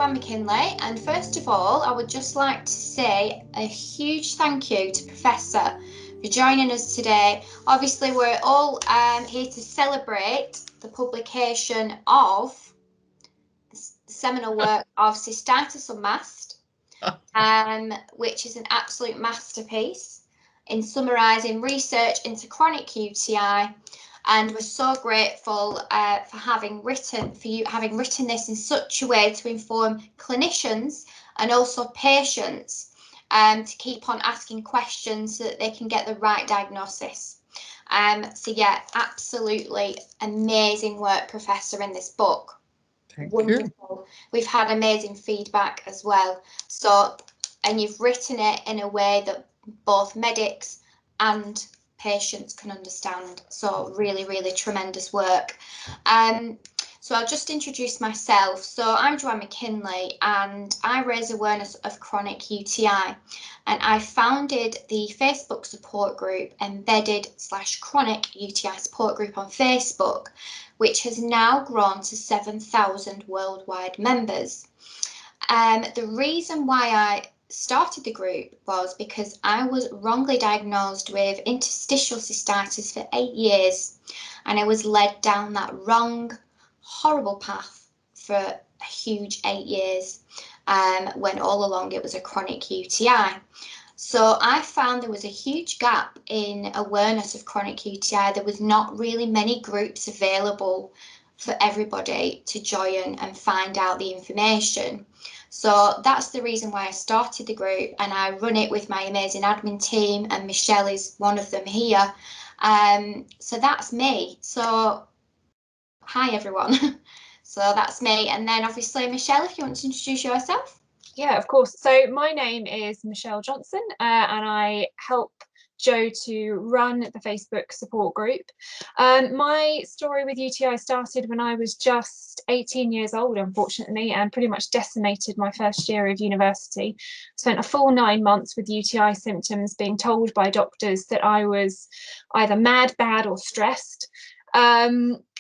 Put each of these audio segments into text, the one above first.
Joanne McKinley, and first of all I would just like to say a huge thank you to Professor for joining us today. Obviously we're all here to celebrate the publication of the seminal work of Cystitis Unmasked, which is an absolute masterpiece in summarising research into chronic UTI. And we're so grateful for you having written this in such a way to inform clinicians and also patients to keep on asking questions so that they can get the right diagnosis. So yeah, absolutely amazing work, Professor, in this book. Thank Wonderful. You. We've had amazing feedback as well. So, and you've written it in a way that both medics and patients can understand. So really, really tremendous work. So I'll just introduce myself. So I'm Joanne McKinley and I raise awareness of chronic UTI, and I founded the Facebook support group Embedded/Chronic UTI support group on Facebook, which has now grown to 7,000 worldwide members. The reason why I started the group was because I was wrongly diagnosed with interstitial cystitis for 8 years, and I was led down that wrong, horrible path for a huge 8 years, when all along it was a chronic UTI. So I found there was a huge gap in awareness of chronic UTI. There was not really many groups available for everybody to join and find out the information. So that's the reason why I started the group, and I run it with my amazing admin team, and Michelle is one of them here. So that's me. So hi everyone. So that's me. And then obviously Michelle, if you want to introduce yourself. Yeah, of course. So my name is Michelle Johnson, and I help Jo to run the Facebook support group. My story with UTI started when I was just 18 years old, unfortunately, and pretty much decimated my first year of university. Spent a full 9 months with UTI symptoms, being told by doctors that I was either mad, bad, or stressed.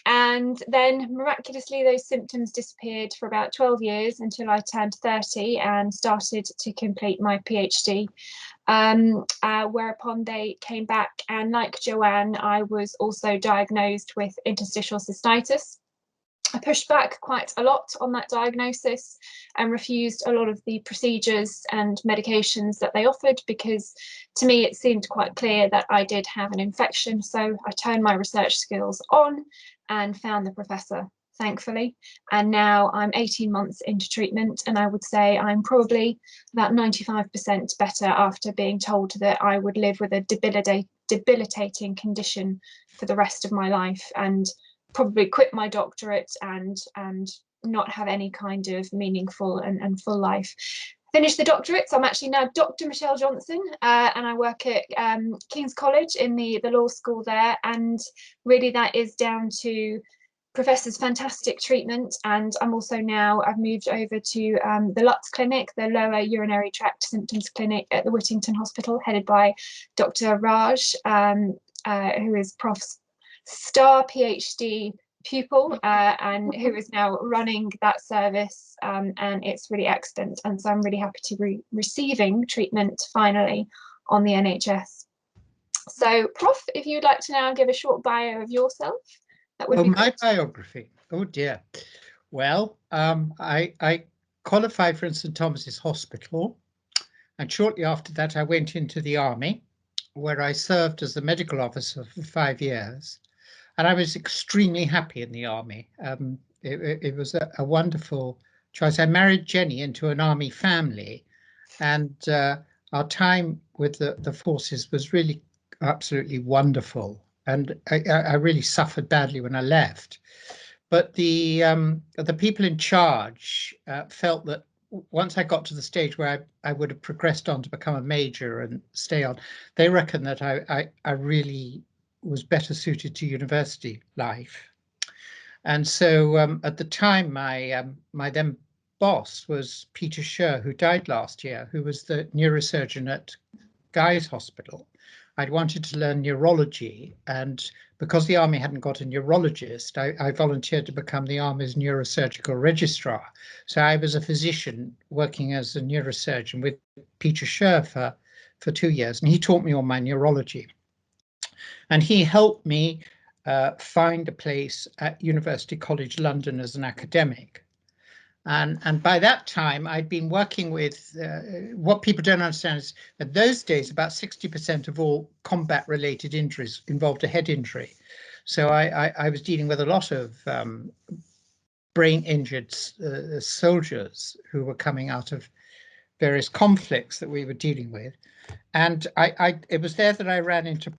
And then miraculously those symptoms disappeared for about 12 years until I turned 30 and started to complete my PhD, whereupon they came back, and like Joanne, I was also diagnosed with interstitial cystitis. I pushed back quite a lot on that diagnosis and refused a lot of the procedures and medications that they offered, because to me it seemed quite clear that I did have an infection. So I turned my research skills on and found the professor, thankfully. And now I'm 18 months into treatment, and I would say I'm probably about 95% better after being told that I would live with a debilitating condition for the rest of my life, and probably quit my doctorate and not have any kind of meaningful and full life. Finished the doctorate, so I'm actually now Dr. Michelle Johnson, and I work at King's College in the law school there, and really that is down to Professor's fantastic treatment. And I'm also now, I've moved over to the LUTS clinic, the lower urinary tract symptoms clinic at the Whittington Hospital, headed by Dr. Raj, who is Prof's star PhD pupil, and who is now running that service, and it's really excellent. And so I'm really happy to be receiving treatment finally on the NHS. So Prof, if you'd like to now give a short bio of yourself, that would be my great. biography. Oh dear. Well, I qualified for St Thomas's Hospital, and shortly after that I went into the army, where I served as a medical officer for 5 years. And I was extremely happy in the army. It was a wonderful choice. I married Jenny into an army family, and our time with the forces was really absolutely wonderful. And I really suffered badly when I left. But the people in charge felt that once I got to the stage where I would have progressed on to become a major and stay on, they reckoned that I really was better suited to university life. And so at the time, my then boss was Peter Scher, who died last year, who was the neurosurgeon at Guy's Hospital, I'd wanted to learn neurology, and because the Army hadn't got a neurologist, I volunteered to become the Army's neurosurgical registrar. So I was a physician working as a neurosurgeon with Peter Scher for 2 years, and he taught me all my neurology. And he helped me find a place at University College London as an academic. And by that time, I'd been working with what people don't understand is that those days, about 60% of all combat-related injuries involved a head injury. So I was dealing with a lot of brain-injured soldiers who were coming out of various conflicts that we were dealing with. And it was there that I ran into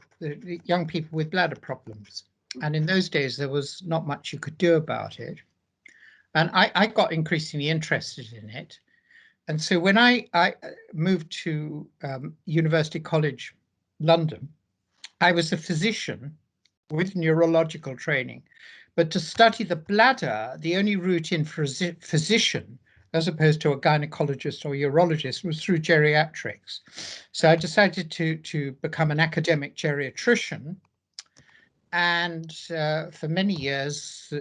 young people with bladder problems. And in those days, there was not much you could do about it. And I got increasingly interested in it. And so when I moved to University College London, I was a physician with neurological training. But to study the bladder, the only route in for a physician, as opposed to a gynecologist or urologist, was through geriatrics. So I decided to become an academic geriatrician. And for many years,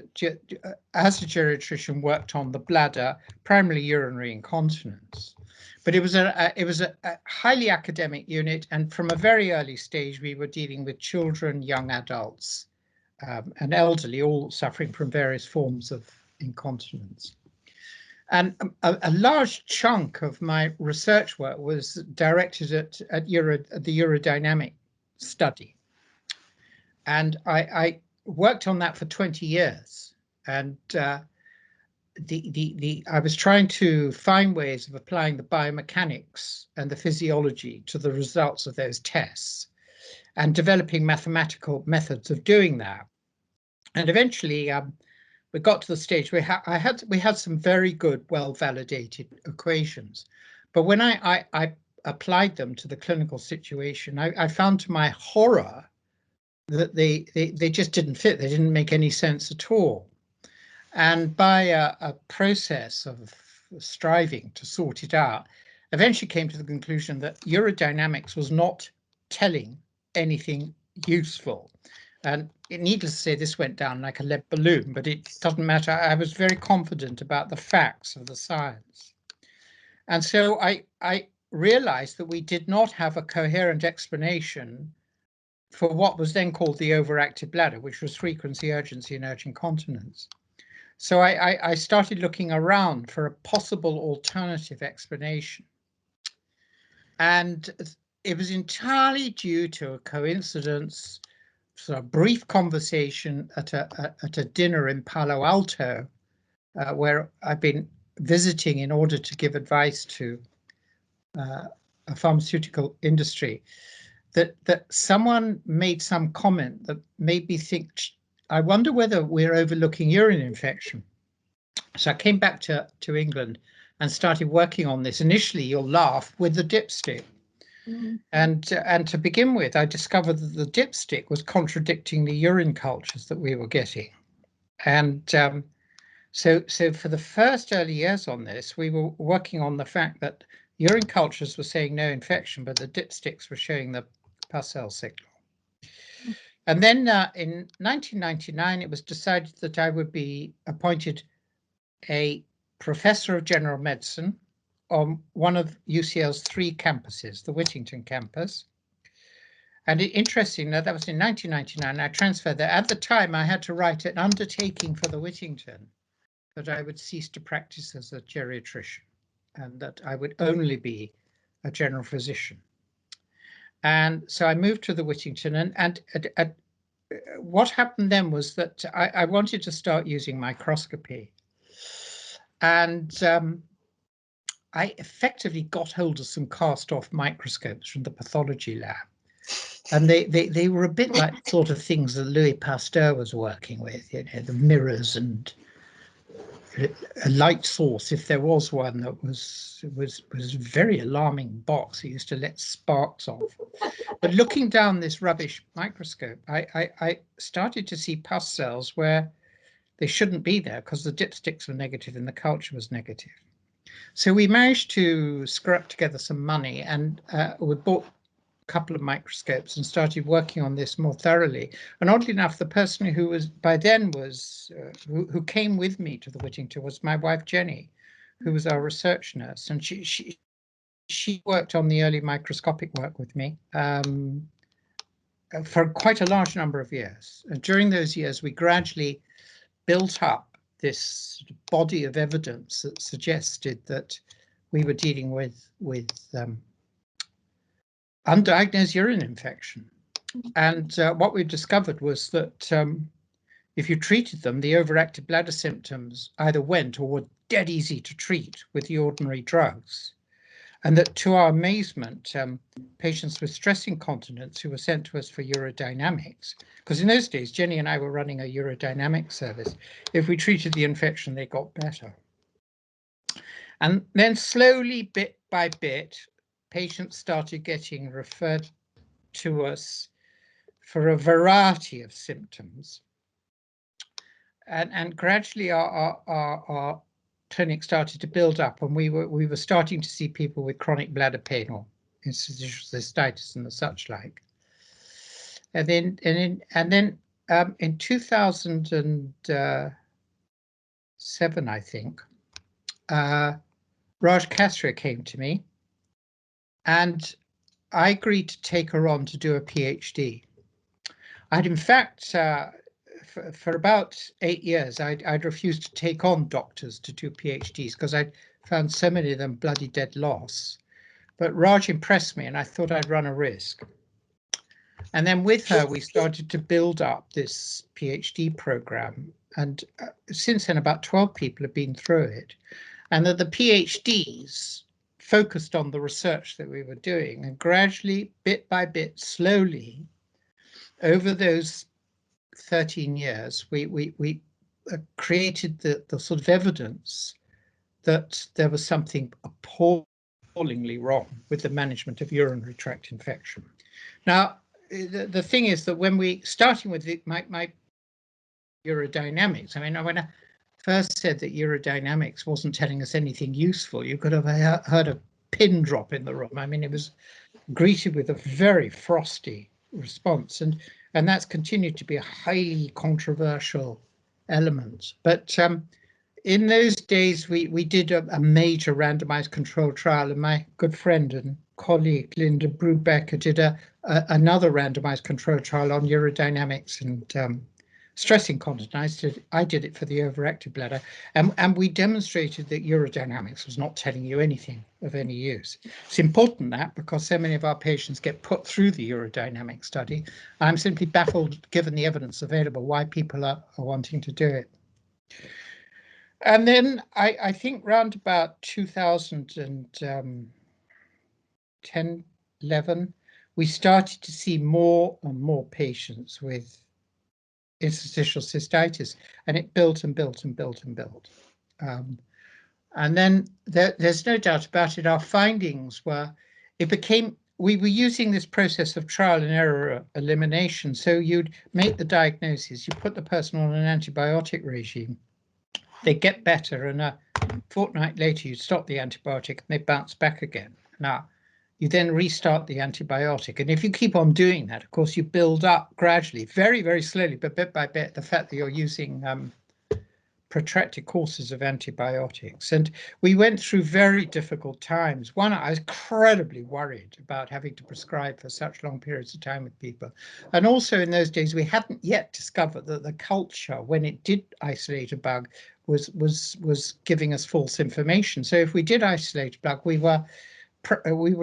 as a geriatrician, worked on the bladder, primarily urinary incontinence. But it was a highly academic unit, and from a very early stage, we were dealing with children, young adults, and elderly, all suffering from various forms of incontinence. And a large chunk of my research work was directed at the urodynamic study. And I worked on that for 20 years. And I was trying to find ways of applying the biomechanics and the physiology to the results of those tests and developing mathematical methods of doing that. And eventually we got to the stage where we had some very good, well-validated equations. But when I applied them to the clinical situation, I found to my horror that they just didn't fit. They didn't make any sense at all. And by a process of striving to sort it out, eventually came to the conclusion that urodynamics was not telling anything useful. And needless to say, this went down like a lead balloon, but it doesn't matter. I was very confident about the facts of the science. And so I realized that we did not have a coherent explanation for what was then called the overactive bladder, which was frequency, urgency, and urgent continence. So I started looking around for a possible alternative explanation. And it was entirely due to a coincidence, sort of brief conversation at a dinner in Palo Alto, where I've been visiting in order to give advice to a pharmaceutical industry. That someone made some comment that made me think, I wonder whether we're overlooking urine infection. So I came back to England and started working on this. Initially, you'll laugh, with the dipstick. Mm-hmm. And to begin with, I discovered that the dipstick was contradicting the urine cultures that we were getting. And so for the first early years on this, we were working on the fact that urine cultures were saying no infection, but the dipsticks were showing the Parcel signal. And then in 1999, it was decided that I would be appointed a professor of general medicine on one of UCL's 3 campuses, the Whittington campus. And interesting, that was in 1999, I transferred there. At the time, I had to write an undertaking for the Whittington that I would cease to practice as a geriatrician and that I would only be a general physician. And so I moved to the Whittington, and what happened then was that I wanted to start using microscopy. And I effectively got hold of some cast-off microscopes from the pathology lab. And they were a bit like sort of things that Louis Pasteur was working with, you know, the mirrors and a light source, if there was one, that was a very alarming box. It used to let sparks off. But looking down this rubbish microscope, I started to see pus cells where they shouldn't be there because the dipsticks were negative and the culture was negative. So we managed to screw up together some money, and we bought couple of microscopes and started working on this more thoroughly. And oddly enough, the person who was by then was who came with me to the Whittington was my wife Jenny, who was our research nurse, and she worked on the early microscopic work with me for quite a large number of years. And during those years, we gradually built up this body of evidence that suggested that we were dealing with undiagnosed urine infection. And what we discovered was that if you treated them, the overactive bladder symptoms either went or were dead easy to treat with the ordinary drugs. And that, to our amazement, patients with stress incontinence who were sent to us for urodynamics, because in those days, Jenny and I were running a urodynamic service, if we treated the infection, they got better. And then slowly, bit by bit, patients started getting referred to us for a variety of symptoms. And gradually our clinic started to build up, and we were starting to see people with chronic bladder pain or interstitial cystitis and the such like. And then in 2007, I think, Raj Kasria came to me, and I agreed to take her on to do a PhD. I'd in fact, for about 8 years, I'd refused to take on doctors to do PhDs because I'd found so many of them bloody dead loss. But Raj impressed me, and I thought I'd run a risk. And then with her, we started to build up this PhD program. And since then, about 12 people have been through it. And that the PhDs focused on the research that we were doing, and gradually, bit by bit, slowly, over those 13 years, we created the sort of evidence that there was something appallingly wrong with the management of urinary tract infection. Now, the thing is that when we, starting with my urodynamics, I mean, when I first said that urodynamics wasn't telling us anything useful, you could have heard a pin drop in the room. I mean, it was greeted with a very frosty response, and that's continued to be a highly controversial element. But in those days, we did a major randomized controlled trial, and my good friend and colleague Linda Brubecker did another randomized controlled trial on urodynamics and stress incontinence. I did it for the overactive bladder, and we demonstrated that urodynamics was not telling you anything of any use. It's important that, because so many of our patients get put through the urodynamic study, I'm simply baffled, given the evidence available, why people are wanting to do it. And then I think round about 2010, 11, we started to see more and more patients with interstitial cystitis, and it built and built and built and built. And then there's no doubt about it, our findings were, we were using this process of trial and error elimination. So you'd make the diagnosis, you put the person on an antibiotic regime, they get better, and a fortnight later you stop the antibiotic and they bounce back again. Now, you then restart the antibiotic. And if you keep on doing that, of course, you build up gradually, very, very slowly, but bit by bit, the fact that you're using protracted courses of antibiotics. And we went through very difficult times. One, I was incredibly worried about having to prescribe for such long periods of time with people. And also in those days, we hadn't yet discovered that the culture, when it did isolate a bug, was giving us false information. So if we did isolate a bug, we were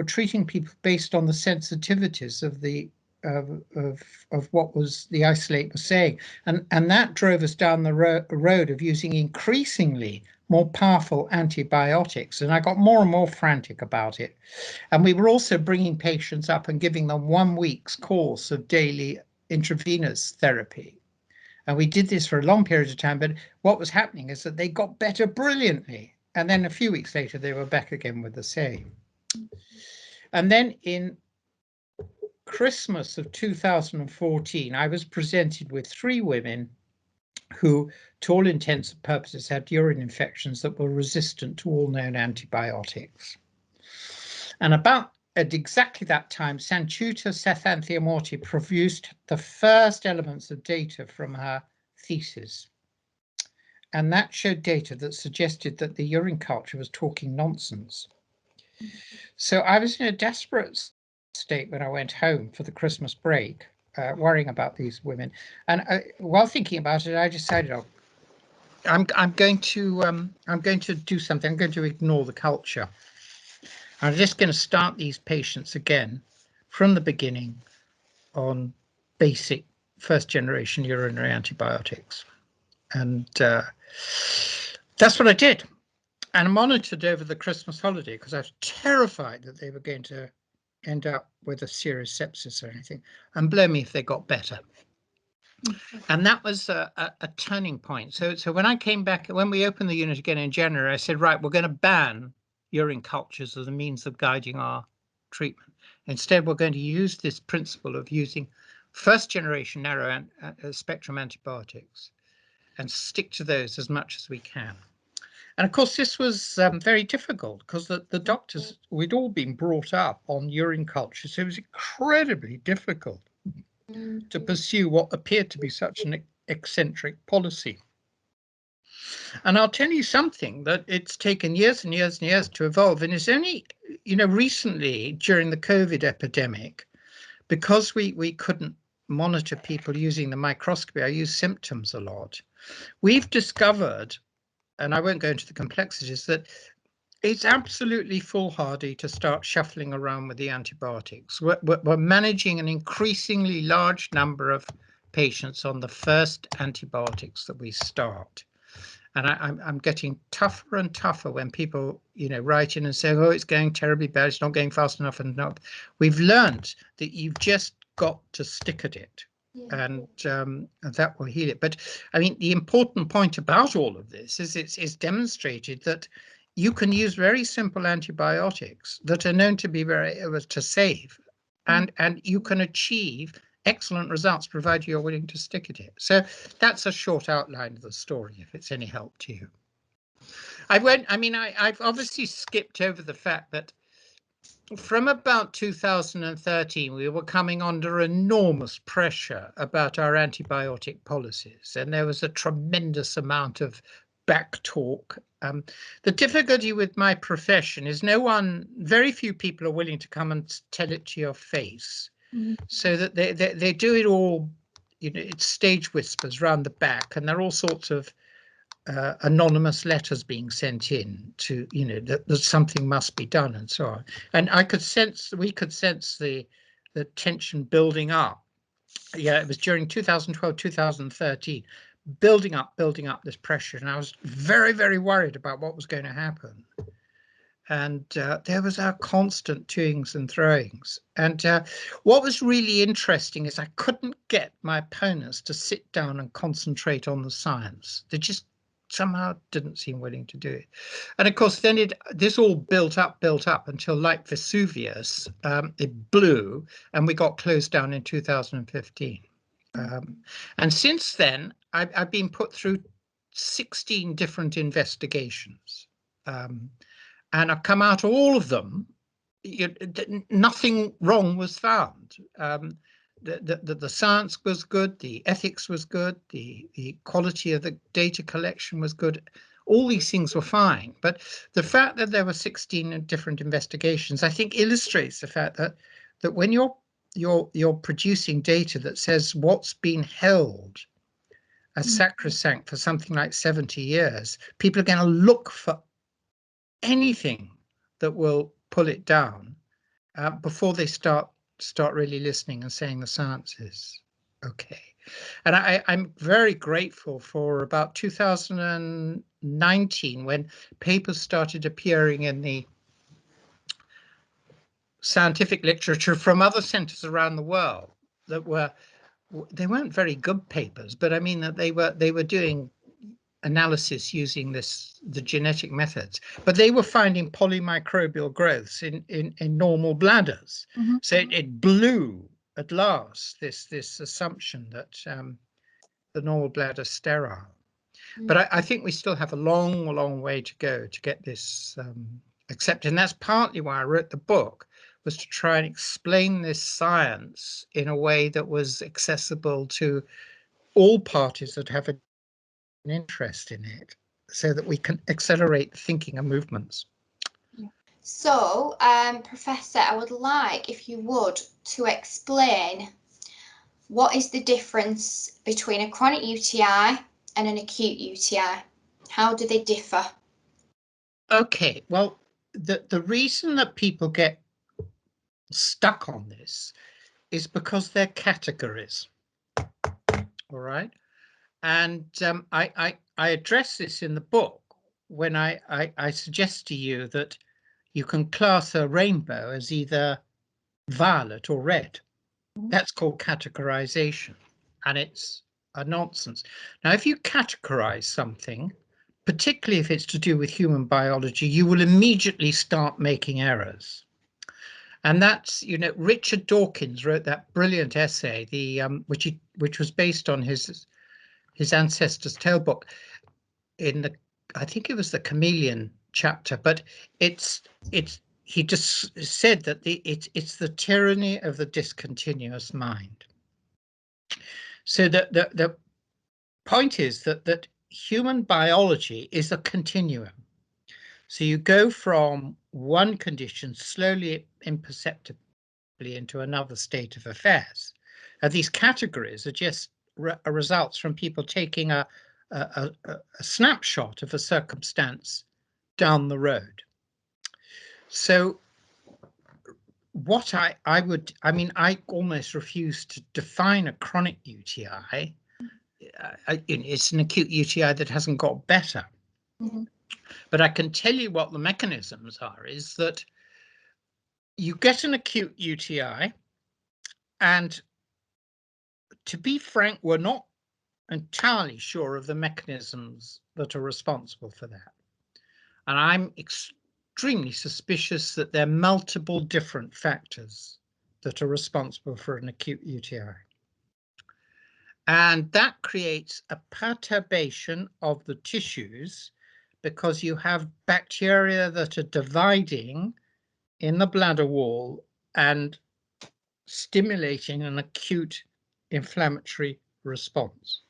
treating people based on the sensitivities of what was the isolate was saying, and that drove us down the road of using increasingly more powerful antibiotics, and I got more and more frantic about it. And we were also bringing patients up and giving them 1 week's course of daily intravenous therapy, and we did this for a long period of time. But what was happening is that they got better brilliantly, and then a few weeks later they were back again with the same. And then in Christmas of 2014, I was presented with 3 women who, to all intents and purposes, had urine infections that were resistant to all known antibiotics. And about at exactly that time, Sanchuta Sethanthia produced the first elements of data from her thesis. And that showed data that suggested that the urine culture was talking nonsense. So I was in a desperate state when I went home for the Christmas break, worrying about these women. And while thinking about it, I decided, oh, I'm going to do something. I'm going to ignore the culture. I'm just going to start these patients again from the beginning on basic first generation urinary antibiotics. And that's what I did. And I monitored over the Christmas holiday because I was terrified that they were going to end up with a serious sepsis or anything. And blow me if they got better. And that was a turning point. So when I came back, when we opened the unit again in January, I said, right, we're going to ban urine cultures as a means of guiding our treatment. Instead, we're going to use this principle of using first generation narrow spectrum antibiotics and stick to those as much as we can. And of course, this was very difficult because the doctors, we'd all been brought up on urine culture, so it was incredibly difficult to pursue what appeared to be such an eccentric policy. And I'll tell you something, that it's taken years and years and years to evolve. And it's only, recently during the COVID epidemic, because we couldn't monitor people using the microscopy, I use symptoms a lot. We've discovered, and I won't go into the complexities, that it's absolutely foolhardy to start shuffling around with the antibiotics. We're managing an increasingly large number of patients on the first antibiotics that we start. And I'm getting tougher and tougher when people, write in and say, oh, it's going terribly bad, it's not going fast enough. And not. We've learned that you've just got to stick at it. Yeah. And that will heal it. But I mean, the important point about all of this is it's demonstrated that you can use very simple antibiotics that are known to be to save, and you can achieve excellent results provided you're willing to stick at it. So that's a short outline of the story, if it's any help to you. I've obviously skipped over the fact that from about 2013, we were coming under enormous pressure about our antibiotic policies, and there was a tremendous amount of back talk. The difficulty with my profession is very few people are willing to come and tell it to your face. So that they do it all, it's stage whispers round the back, and there are all sorts of anonymous letters being sent in to, that something must be done and so on. And we could sense the tension building up. Yeah, it was during 2012, 2013, building up this pressure, and I was very, very worried about what was going to happen. And there was our constant toings and throwings. And what was really interesting is I couldn't get my opponents to sit down and concentrate on the science. They just somehow didn't seem willing to do it. And of course, then this all built up until, like Vesuvius, it blew, and we got closed down in 2015. And since then, I've been put through 16 different investigations. And I've come out of all of them, nothing wrong was found. The science was good, the ethics was good, the quality of the data collection was good. All these things were fine. But the fact that there were 16 different investigations, I think, illustrates the fact that when you're producing data that says what's been held as sacrosanct for something like 70 years, people are going to look for anything that will pull it down before they start really listening and saying the science is okay. And I'm very grateful for about 2019, when papers started appearing in the scientific literature from other centers around the world that they weren't very good papers, but I mean that they were doing analysis using the genetic methods, but they were finding polymicrobial growths in normal bladders. So it blew at last this assumption that the normal bladder is sterile. But I think we still have a long way to go to get this accepted, and that's partly why I wrote the book, was to try and explain this science in a way that was accessible to all parties that have an interest in it, so that we can accelerate thinking and movements. So, Professor, I would like, if you would, to explain what is the difference between a chronic UTI and an acute UTI? How do they differ? Okay, well, the reason that people get stuck on this is because they're categories. All right. And I address this in the book when I suggest to you that you can class a rainbow as either violet or red. That's called categorization, and it's a nonsense. Now, if you categorize something, particularly if it's to do with human biology, you will immediately start making errors. And that's, you know, Richard Dawkins wrote that brilliant essay, which was based on his Ancestor's Tale book, in the, I think it was the chameleon chapter, but he just said that it's the tyranny of the discontinuous mind. So the point is that human biology is a continuum. So you go from one condition slowly, imperceptibly, into another state of affairs. And these categories are just results from people taking a snapshot of a circumstance down the road. So what I almost refuse to define a chronic UTI. It's an acute UTI that hasn't got better. Mm-hmm. But I can tell you what the mechanisms are, is that you get an acute UTI, and to be frank, we're not entirely sure of the mechanisms that are responsible for that. And I'm extremely suspicious that there are multiple different factors that are responsible for an acute UTI. And that creates a perturbation of the tissues, because you have bacteria that are dividing in the bladder wall and stimulating an acute inflammatory response.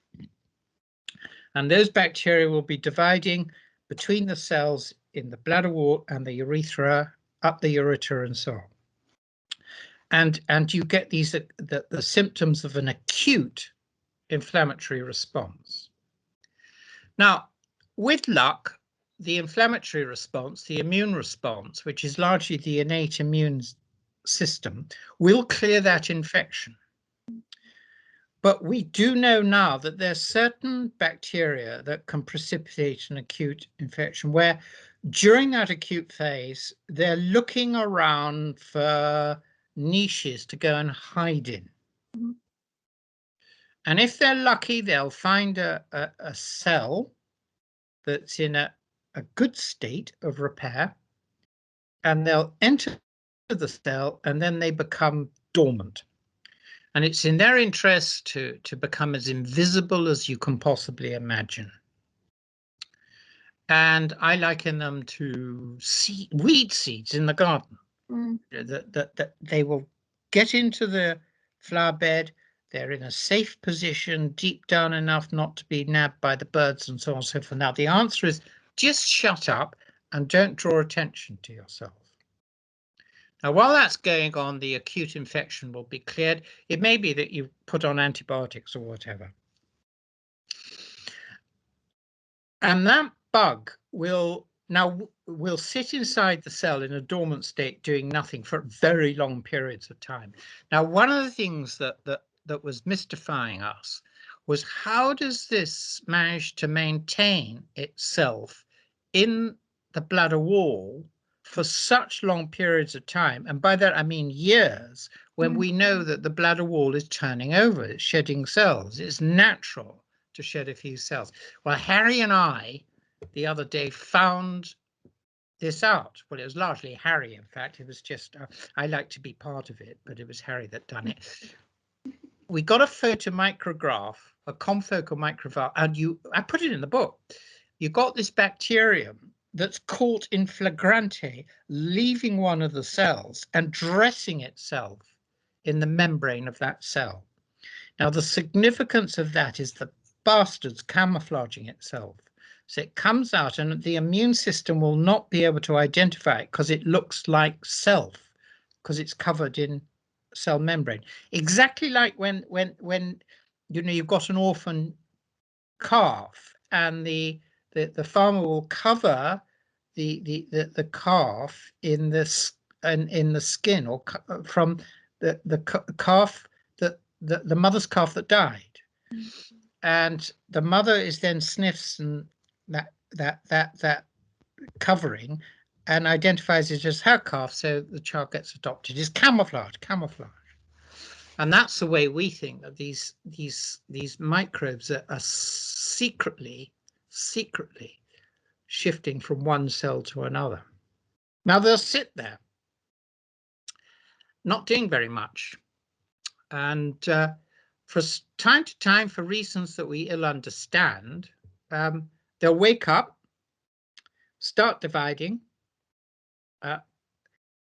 And those bacteria will be dividing between the cells in the bladder wall and the urethra, up the ureter, and so on. And you get these the symptoms of an acute inflammatory response. Now, with luck, the inflammatory response, the immune response, which is largely the innate immune system, will clear that infection. But we do know now that there's certain bacteria that can precipitate an acute infection, where during that acute phase, they're looking around for niches to go and hide in. Mm-hmm. And if they're lucky, they'll find a cell that's in a good state of repair, and they'll enter the cell, and then they become dormant. And it's in their interest to become as invisible as you can possibly imagine. And I liken them to weed seeds in the garden. That they will get into the flower bed, they're in a safe position, deep down enough not to be nabbed by the birds and so on and so forth. Now, the answer is just shut up and don't draw attention to yourself. Now, while that's going on, the acute infection will be cleared. It may be that you put on antibiotics or whatever. And that bug will sit inside the cell in a dormant state, doing nothing for very long periods of time. Now, one of the things that was mystifying us was, how does this manage to maintain itself in the bladder wall for such long periods of time? And by that I mean years, when we know that the bladder wall is turning over, it's shedding cells. It's natural to shed a few cells. Well, Harry and I the other day found this out. Well, it was largely Harry, in fact. It was just, I like to be part of it, but it was Harry that done it. We got a photomicrograph, a confocal micrograph, and I put it in the book. You got this bacterium that's caught in flagrante, leaving one of the cells and dressing itself in the membrane of that cell. Now, the significance of that is the bastard's camouflaging itself. So it comes out and the immune system will not be able to identify it because it looks like self, because it's covered in cell membrane. Exactly like when you know, you've got an orphan calf and the farmer will cover the calf in this and in the skin, or from the calf, the mother's calf that died, and the mother is then sniffs and that covering and identifies it as her calf, so the child gets adopted. It's camouflage. And that's the way we think that these microbes are secretly shifting from one cell to another. Now they'll sit there, not doing very much, and for time to time, for reasons that we ill understand, they'll wake up, start dividing,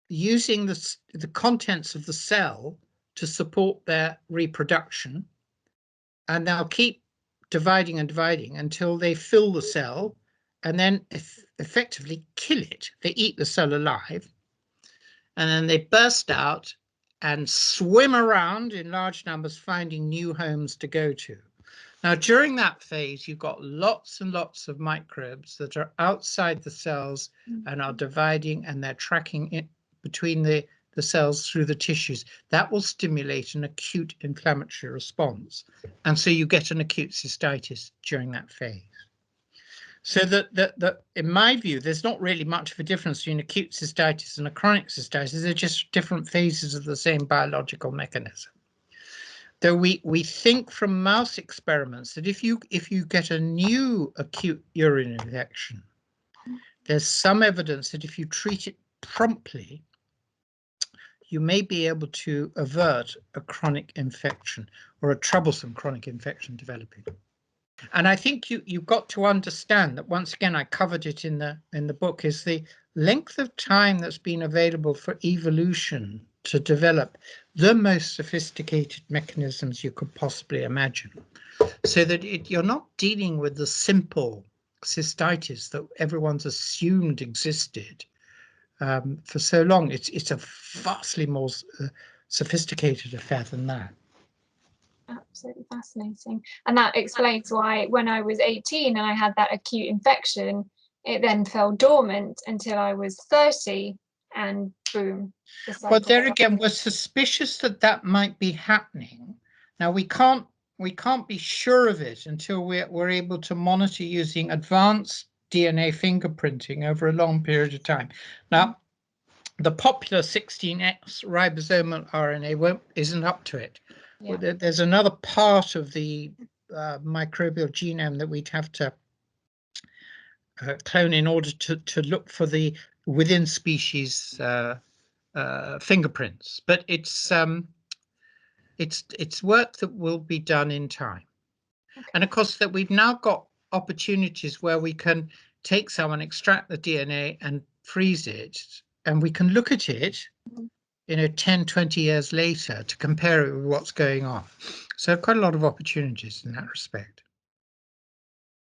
using the contents of the cell to support their reproduction, and they'll keep dividing and dividing until they fill the cell and then effectively kill it. They eat the cell alive, and then they burst out and swim around in large numbers, finding new homes to go to. Now, during that phase, you've got lots and lots of microbes that are outside the cells and are dividing, and they're tracking it between the cells through the tissues. That will stimulate an acute inflammatory response. And so you get an acute cystitis during that phase. So that in my view, there's not really much of a difference between acute cystitis and a chronic cystitis. They're just different phases of the same biological mechanism. Though we think from mouse experiments that if you get a new acute urinary infection, there's some evidence that if you treat it promptly, you may be able to avert a chronic infection or a troublesome chronic infection developing. And I think you've got to understand that, once again, I covered it in the book, is the length of time that's been available for evolution to develop the most sophisticated mechanisms you could possibly imagine, so that you're not dealing with the simple cystitis that everyone's assumed existed for so long. It's a vastly more sophisticated affair than that. Absolutely fascinating. And that explains why when I was 18 and I had that acute infection, it then fell dormant until I was 30, and boom. But there again, we're suspicious that might be happening. Now, we can't be sure of it until we're able to monitor using advanced DNA fingerprinting over a long period of time. Now, the popular 16X ribosomal RNA isn't up to it. Yeah. There's another part of the microbial genome that we'd have to clone in order to look for the within species fingerprints, but it's work that will be done in time. Okay. And of course, that we've now got opportunities where we can take someone, extract the DNA and freeze it, and we can look at it, 10, 20 years later to compare it with what's going on. So quite a lot of opportunities in that respect.